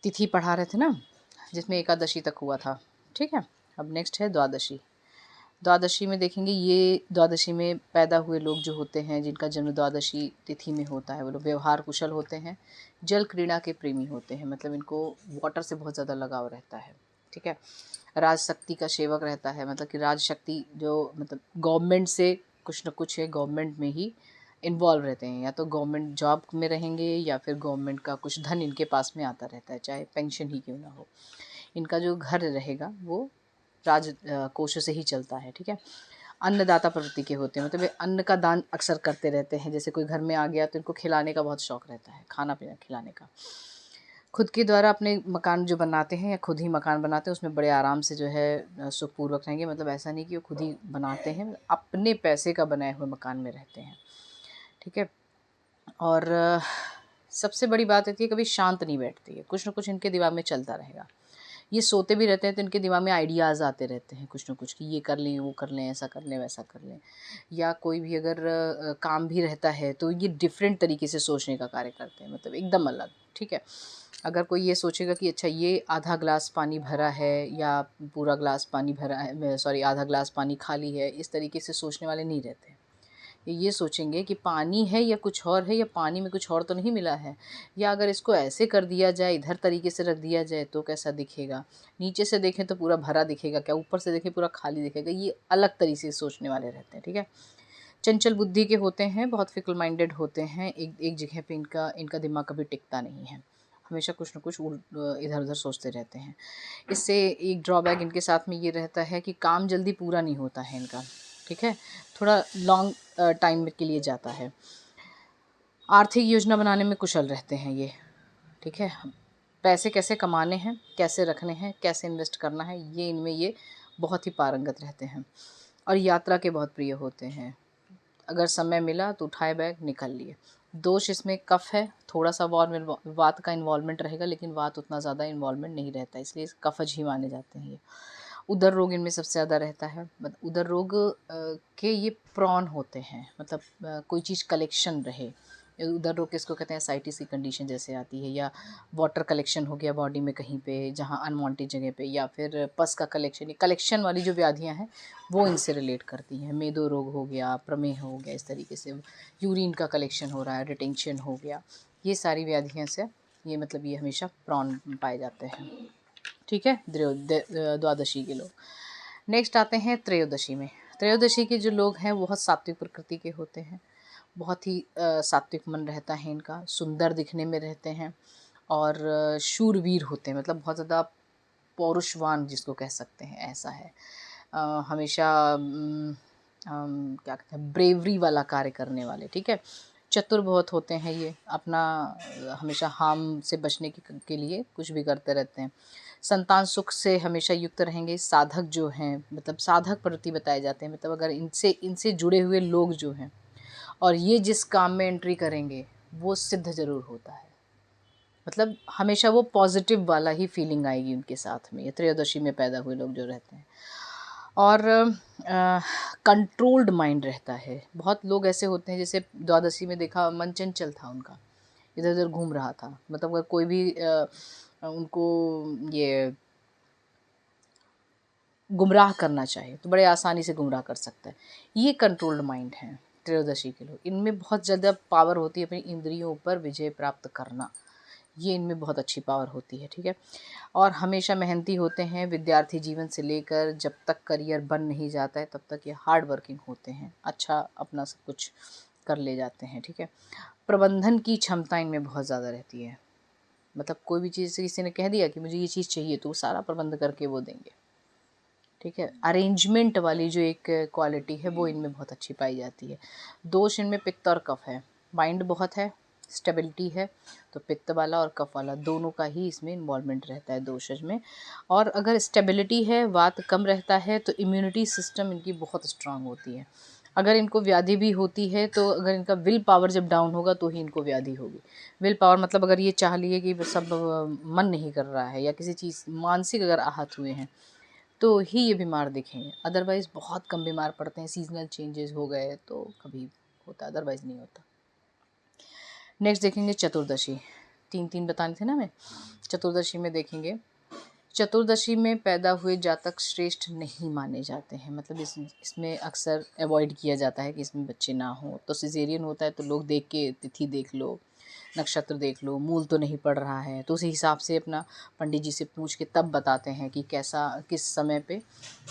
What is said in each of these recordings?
तिथि पढ़ा रहे थे ना, जिसमें एकादशी तक हुआ था। ठीक है, अब नेक्स्ट है द्वादशी। द्वादशी में देखेंगे, ये द्वादशी में पैदा हुए लोग जो होते हैं, जिनका जन्म द्वादशी तिथि में होता है, वो लोग व्यवहार कुशल होते हैं, जल क्रीड़ा के प्रेमी होते हैं, मतलब इनको वाटर से बहुत ज़्यादा लगाव रहता है। ठीक है, राज शक्ति का सेवक रहता है, मतलब कि राज शक्ति जो मतलब गवर्नमेंट से कुछ न कुछ है, गवर्नमेंट में ही इन्वॉल्व रहते हैं, या तो गवर्नमेंट जॉब में रहेंगे या फिर गवर्नमेंट का कुछ धन इनके पास में आता रहता है, चाहे पेंशन ही क्यों ना हो। इनका जो घर रहेगा वो राज कोष से ही चलता है। ठीक है, अन्नदाता प्रवृत्ति के होते हैं, मतलब ये अन्न का दान अक्सर करते रहते हैं। जैसे कोई घर में आ गया तो इनको खिलाने का बहुत शौक रहता है, खाना पीना खिलाने का। खुद के द्वारा अपने मकान जो बनाते हैं या खुद ही मकान बनाते हैं, उसमें बड़े आराम से जो है सुखपूर्वक रहेंगे। मतलब ऐसा नहीं कि वो खुद ही बनाते हैं, अपने पैसे का बनाए हुए मकान में रहते हैं। ठीक है, और सबसे बड़ी बात होती है कभी शांत नहीं बैठती है, कुछ ना कुछ इनके दिमाग में चलता रहेगा। ये सोते भी रहते हैं तो इनके दिमाग में आइडियाज़ आते रहते हैं कुछ ना कुछ, कि ये कर लें, वो कर लें, ऐसा कर लें, वैसा कर लें। या कोई भी अगर काम भी रहता है तो ये डिफरेंट तरीके से सोचने का कार्य करते हैं, मतलब एकदम अलग। ठीक है, अगर कोई ये सोचेगा कि अच्छा ये आधा ग्लास पानी भरा है या पूरा ग्लास पानी भरा है, सॉरी आधा ग्लास पानी खाली है, इस तरीके से सोचने वाले नहीं रहते। ये सोचेंगे कि पानी है या कुछ और है, या पानी में कुछ और तो नहीं मिला है, या अगर इसको ऐसे कर दिया जाए, इधर तरीके से रख दिया जाए तो कैसा दिखेगा, नीचे से देखें तो पूरा भरा दिखेगा क्या, ऊपर से देखें पूरा खाली दिखेगा। ये अलग तरीके से सोचने वाले रहते हैं। ठीक है, चंचल बुद्धि के होते हैं, बहुत फिकल माइंडेड होते हैं, एक एक जगह पे इनका दिमाग कभी टिकता नहीं है, हमेशा कुछ ना कुछ इधर उधर सोचते रहते हैं। इससे एक ड्रॉबैक इनके साथ में ये रहता है कि काम जल्दी पूरा नहीं होता है इनका। ठीक है, थोड़ा लॉन्ग टाइम के लिए जाता है। आर्थिक योजना बनाने में कुशल रहते हैं ये। ठीक है, पैसे कैसे कमाने हैं, कैसे रखने हैं, कैसे इन्वेस्ट करना है, ये इनमें ये बहुत ही पारंगत रहते हैं। और यात्रा के बहुत प्रिय होते हैं, अगर समय मिला तो उठाए बैग निकल लिए। दोष इसमें कफ है, थोड़ा सा वात का इन्वॉल्वमेंट रहेगा, लेकिन वात उतना ज़्यादा इन्वॉल्वमेंट नहीं रहता, इसलिए कफज ही माने जाते हैं ये। उदर रोग इनमें सबसे ज़्यादा रहता है, मतलब उदर रोग के ये प्रॉन होते हैं, मतलब कोई चीज़ कलेक्शन रहे। उदर रोग किसको कहते हैं, साइटिस की कंडीशन जैसे आती है, या वाटर कलेक्शन हो गया बॉडी में कहीं पे जहाँ अनवांटेड जगह पे, या फिर पस का कलेक्शन, ये कलेक्शन वाली जो व्याधियाँ हैं वो इनसे रिलेट करती हैं। मेदो रोग हो गया, प्रमेह हो गया, इस तरीके से यूरिन का कलेक्शन हो रहा है, रिटेंशन हो गया, ये सारी व्याधियाँ से ये मतलब ये हमेशा प्रॉन पाए जाते हैं। ठीक है, द्वादशी के लोग। नेक्स्ट आते हैं त्रयोदशी में। त्रयोदशी के जो लोग हैं बहुत सात्विक प्रकृति के होते हैं, बहुत ही सात्विक मन रहता है इनका, सुंदर दिखने में रहते हैं, और शूरवीर होते हैं, मतलब बहुत ज़्यादा पौरुषवान जिसको कह सकते हैं, ऐसा है। हमेशा क्या कहते हैं, ब्रेवरी वाला कार्य करने वाले। ठीक है, चतुर बहुत होते हैं ये, अपना हमेशा हार्म से बचने के लिए कुछ भी करते रहते हैं। संतान सुख से हमेशा युक्त रहेंगे। साधक जो हैं, मतलब साधक प्रवृत्ति बताए जाते हैं, मतलब अगर इनसे जुड़े हुए लोग जो हैं और ये जिस काम में एंट्री करेंगे वो सिद्ध ज़रूर होता है, मतलब हमेशा वो पॉजिटिव वाला ही फीलिंग आएगी उनके साथ में, ये त्रयोदशी में पैदा हुए लोग जो रहते हैं। और कंट्रोल्ड माइंड रहता है। बहुत लोग ऐसे होते हैं, जैसे द्वादशी में देखा मन चंचल था उनका, इधर उधर घूम रहा था, मतलब अगर कोई भी उनको ये गुमराह करना चाहे तो बड़े आसानी से गुमराह कर सकता है। ये कंट्रोल्ड माइंड है त्रयोदशी के लोग, इनमें बहुत ज़्यादा पावर होती है अपनी इंद्रियों पर विजय प्राप्त करना, ये इनमें बहुत अच्छी पावर होती है। ठीक है, और हमेशा मेहनती होते हैं, विद्यार्थी जीवन से लेकर जब तक करियर बन नहीं जाता है तब तक ये हार्ड वर्किंग होते हैं, अच्छा अपना सब कुछ कर ले जाते हैं। ठीक है, प्रबंधन की क्षमता इनमें बहुत ज़्यादा रहती है, मतलब कोई भी चीज़ किसी ने कह दिया कि मुझे ये चीज़ चाहिए तो वो सारा प्रबंध करके वो देंगे। ठीक है, अरेंजमेंट वाली जो एक क्वालिटी है वो इनमें बहुत अच्छी पाई जाती है। दोष इनमें पित्त और कफ है, माइंड बहुत है, स्टेबिलिटी है, तो पित्त वाला और कफ वाला दोनों का ही इसमें इन्वॉल्वमेंट रहता है दोषज में। और अगर स्टेबिलिटी है, वात कम रहता है, तो इम्यूनिटी सिस्टम इनकी बहुत स्ट्रांग होती है। अगर इनको व्याधि भी होती है तो अगर इनका विल पावर जब डाउन होगा तो ही इनको व्याधि होगी। विल पावर मतलब अगर ये चाह लिए कि सब मन नहीं कर रहा है, या किसी चीज़ मानसिक अगर आहत हुए हैं तो ही ये बीमार दिखेंगे, अदरवाइज़ बहुत कम बीमार पड़ते हैं। सीजनल चेंजेस हो गए तो कभी होता, अदरवाइज़ नहीं होता। नेक्स्ट देखेंगे चतुर्दशी। 3 बताने थे ना हमें। चतुर्दशी में देखेंगे, चतुर्दशी में पैदा हुए जातक श्रेष्ठ नहीं माने जाते हैं। मतलब इसमें अक्सर अवॉइड किया जाता है कि इसमें बच्चे ना हो। तो सिजेरियन होता है तो लोग देख के तिथि देख लो, नक्षत्र देख लो, मूल तो नहीं पड़ रहा है, तो उसी हिसाब से अपना पंडित जी से पूछ के तब बताते हैं कि कैसा किस समय पे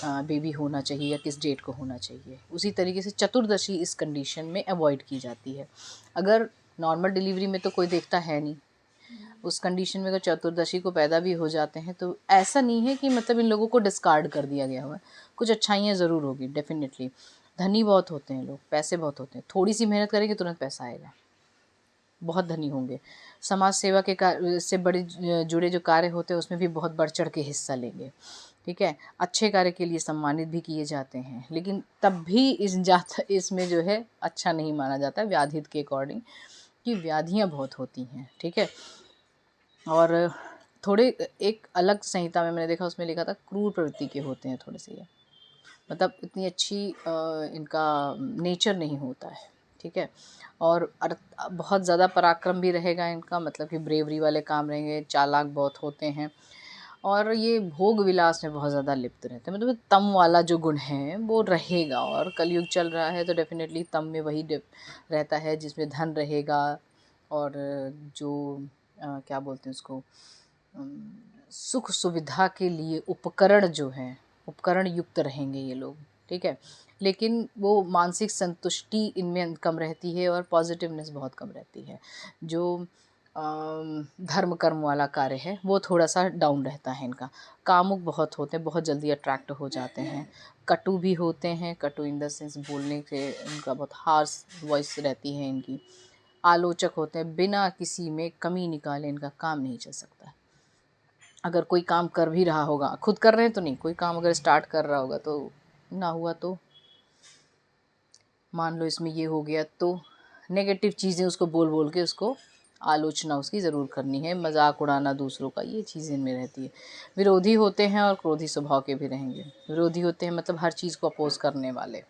बेबी होना चाहिए या किस डेट को होना चाहिए। उसी तरीके से चतुर्दशी इस कंडीशन में अवॉइड की जाती है। अगर नॉर्मल डिलीवरी में तो कोई देखता है नहीं, उस कंडीशन में अगर चतुर्दशी को पैदा भी हो जाते हैं तो ऐसा नहीं है कि मतलब इन लोगों को डिस्कार्ड कर दिया गया हुआ है। कुछ अच्छाइयाँ ज़रूर होगी डेफिनेटली। धनी बहुत होते हैं लोग, पैसे बहुत होते हैं, थोड़ी सी मेहनत करेंगे तुरंत पैसा आएगा, बहुत धनी होंगे। समाज सेवा के कार्य से बड़े जुड़े जो कार्य होते हैं उसमें भी बहुत बढ़ चढ़ के हिस्सा लेंगे, ठीक है। अच्छे कार्य के लिए सम्मानित भी किए जाते हैं, लेकिन तब भी इसमें जो है अच्छा नहीं माना जाता है व्याधित के अकॉर्डिंग, कि व्याधियाँ बहुत होती हैं, ठीक है। और थोड़े एक अलग संहिता में मैंने देखा, उसमें लिखा था क्रूर प्रवृत्ति के होते हैं थोड़े से, ये मतलब इतनी अच्छी इनका नेचर नहीं होता है, ठीक है। और बहुत ज़्यादा पराक्रम भी रहेगा इनका, मतलब कि ब्रेवरी वाले काम रहेंगे, चालाक बहुत होते हैं, और ये भोग विलास में बहुत ज़्यादा लिप्त रहते हैं। मतलब तम वाला जो गुण है वो रहेगा, और कलयुग चल रहा है तो डेफिनेटली तम में वही रहता है जिसमें धन रहेगा, और जो क्या बोलते हैं उसको, सुख सुविधा के लिए उपकरण जो हैं, उपकरण युक्त रहेंगे ये लोग, ठीक है। लेकिन वो मानसिक संतुष्टि इनमें कम रहती है और पॉजिटिवनेस बहुत कम रहती है। जो धर्म कर्म वाला कार्य है वो थोड़ा सा डाउन रहता है इनका। कामुक बहुत होते हैं, बहुत जल्दी अट्रैक्ट हो जाते हैं। कटु भी होते हैं, कटु इन द सेंस बोलने से इनका बहुत हार्श वॉइस रहती है इनकी। आलोचक होते हैं, बिना किसी में कमी निकाले इनका काम नहीं चल सकता। अगर कोई काम कर भी रहा होगा, खुद कर रहे हैं तो नहीं, कोई काम अगर स्टार्ट कर रहा होगा तो ना हुआ तो मान लो इसमें ये हो गया, तो नेगेटिव चीज़ें उसको बोल बोल के उसको आलोचना उसकी ज़रूर करनी है, मजाक उड़ाना दूसरों का, ये चीज़ इनमें रहती है। विरोधी होते हैं और क्रोधी स्वभाव के भी रहेंगे। विरोधी होते हैं मतलब हर चीज़ को अपोज करने वाले।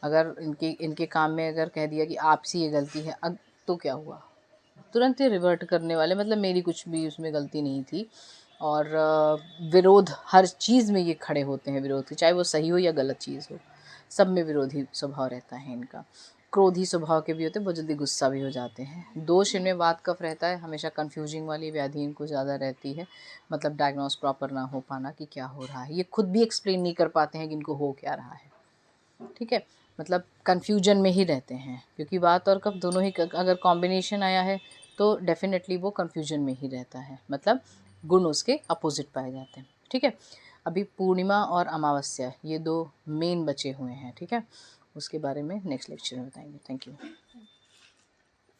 अगर इनके काम में अगर कह दिया कि आपसी ये गलती है, अब तो क्या हुआ, तुरंत ही रिवर्ट करने वाले, मतलब मेरी कुछ भी उसमें गलती नहीं थी। और विरोध हर चीज़ में ये खड़े होते हैं, विरोध, चाहे वो सही हो या गलत चीज़ हो, सब में विरोधी स्वभाव रहता है इनका। क्रोधी स्वभाव के भी होते हैं, बहुत जल्दी गुस्सा भी हो जाते हैं। दोष इनमें वात कफ रहता है, हमेशा कंफ्यूजिंग वाली व्याधि इनको ज़्यादा रहती है, मतलब डायग्नोस प्रॉपर ना हो पाना कि क्या हो रहा है। ये खुद भी एक्सप्लेन नहीं कर पाते हैं कि इनको हो क्या रहा है, ठीक है। मतलब कन्फ्यूजन में ही रहते हैं, क्योंकि वात और कफ दोनों ही अगर कॉम्बिनेशन आया है तो डेफिनेटली वो कन्फ्यूजन में ही रहता है, मतलब गुण उसके अपोजिट पाए जाते हैं, ठीक है। अभी पूर्णिमा और अमावस्या ये 2 मेन बचे हुए हैं, ठीक है। उसके बारे में नेक्स्ट लेक्चर में बताएंगे। Thank you.